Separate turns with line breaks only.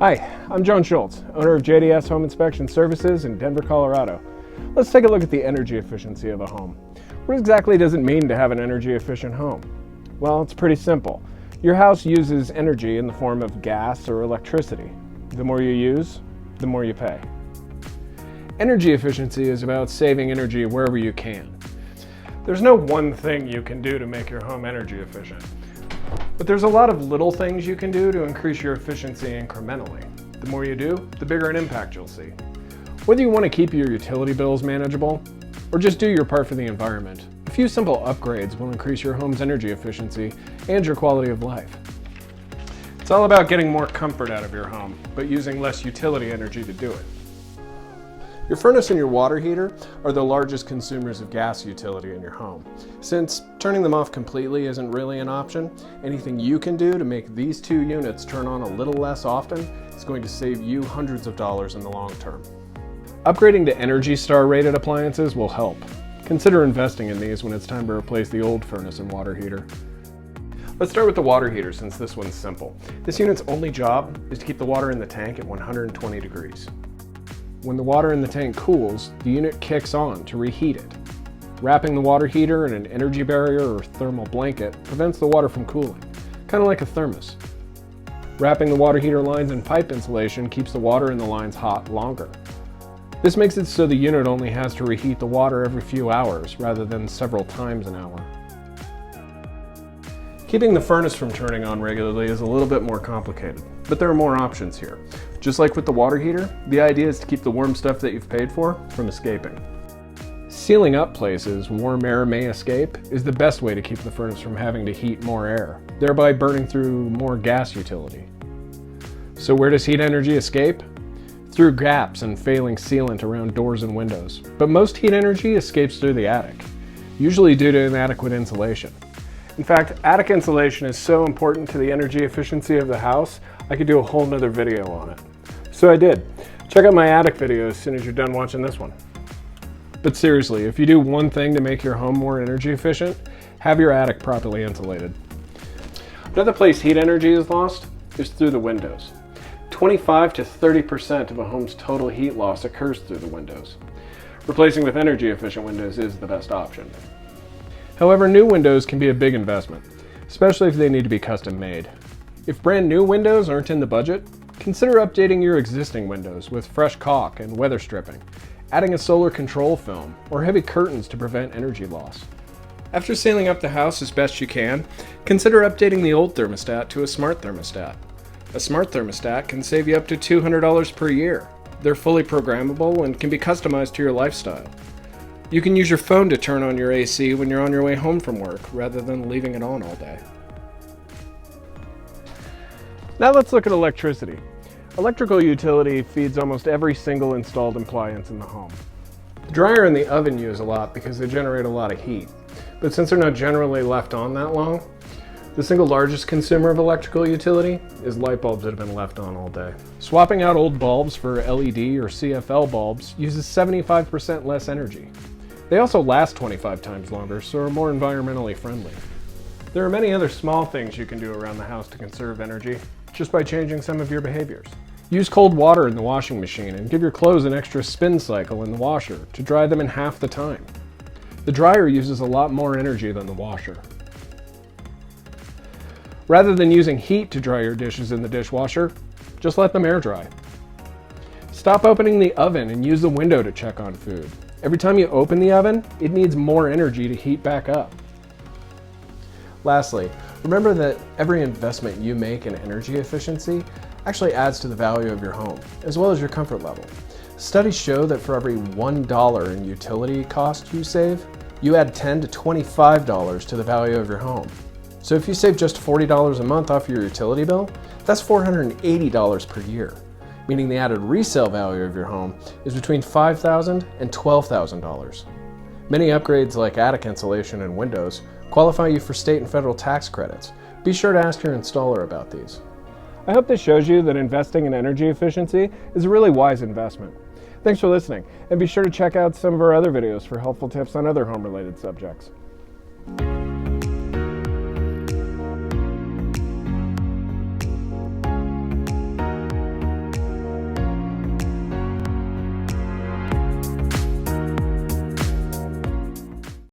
Hi, I'm John Schultz, owner of JDS Home Inspection Services in Denver, Colorado. Let's take a look at the energy efficiency of a home. What exactly does it mean to have an energy efficient home? Well, it's pretty simple. Your house uses energy in the form of gas or electricity. The more you use, the more you pay. Energy efficiency is about saving energy wherever you can. There's no one thing you can do to make your home energy efficient. But there's a lot of little things you can do to increase your efficiency incrementally. The more you do, the bigger an impact you'll see. Whether you want to keep your utility bills manageable, or just do your part for the environment, a few simple upgrades will increase your home's energy efficiency and your quality of life. It's all about getting more comfort out of your home, but using less utility energy to do it. Your furnace and your water heater are the largest consumers of gas utility in your home. Since turning them off completely isn't really an option, anything you can do to make these two units turn on a little less often is going to save you hundreds of dollars in the long term. Upgrading to Energy Star rated appliances will help. Consider investing in these when it's time to replace the old furnace and water heater. Let's start with the water heater since this one's simple. This unit's only job is to keep the water in the tank at 120 degrees. When the water in the tank cools, the unit kicks on to reheat it. Wrapping the water heater in an energy barrier or thermal blanket prevents the water from cooling, kind of like a thermos. Wrapping the water heater lines in pipe insulation keeps the water in the lines hot longer. This makes it so the unit only has to reheat the water every few hours rather than several times an hour. Keeping the furnace from turning on regularly is a little bit more complicated, but there are more options here. Just like with the water heater, the idea is to keep the warm stuff that you've paid for from escaping. Sealing up places warm air may escape is the best way to keep the furnace from having to heat more air, thereby burning through more gas utility. So where does heat energy escape? Through gaps and failing sealant around doors and windows. But most heat energy escapes through the attic, usually due to inadequate insulation. In fact, attic insulation is so important to the energy efficiency of the house, I could do a whole nother video on it. So I did. Check out my attic video as soon as you're done watching this one. But seriously, if you do one thing to make your home more energy efficient, have your attic properly insulated. Another place heat energy is lost is through the windows. 25 to 30% of a home's total heat loss occurs through the windows. Replacing with energy efficient windows is the best option. However, new windows can be a big investment, especially if they need to be custom made. If brand new windows aren't in the budget, consider updating your existing windows with fresh caulk and weather stripping, adding a solar control film, or heavy curtains to prevent energy loss. After sealing up the house as best you can, consider updating the old thermostat to a smart thermostat. A smart thermostat can save you up to $200 per year. They're fully programmable and can be customized to your lifestyle. You can use your phone to turn on your AC when you're on your way home from work, rather than leaving it on all day. Now let's look at electricity. Electrical utility feeds almost every single installed appliance in the home. The dryer and the oven use a lot because they generate a lot of heat. But since they're not generally left on that long, the single largest consumer of electrical utility is light bulbs that have been left on all day. Swapping out old bulbs for LED or CFL bulbs uses 75% less energy. They also last 25 times longer, so are more environmentally friendly. There are many other small things you can do around the house to conserve energy, just by changing some of your behaviors. Use cold water in the washing machine and give your clothes an extra spin cycle in the washer to dry them in half the time. The dryer uses a lot more energy than the washer. Rather than using heat to dry your dishes in the dishwasher, just let them air dry. Stop opening the oven and use the window to check on food. Every time you open the oven, it needs more energy to heat back up. Lastly, remember that every investment you make in energy efficiency actually adds to the value of your home, as well as your comfort level. Studies show that for every $1 in utility cost you save, you add $10 to $25 to the value of your home. So if you save just $40 a month off your utility bill, that's $480 per year, meaning the added resale value of your home is between $5,000 and $12,000. Many upgrades like attic insulation and windows qualify you for state and federal tax credits. Be sure to ask your installer about these. I hope this shows you that investing in energy efficiency is a really wise investment. Thanks for listening, and be sure to check out some of our other videos for helpful tips on other home-related subjects.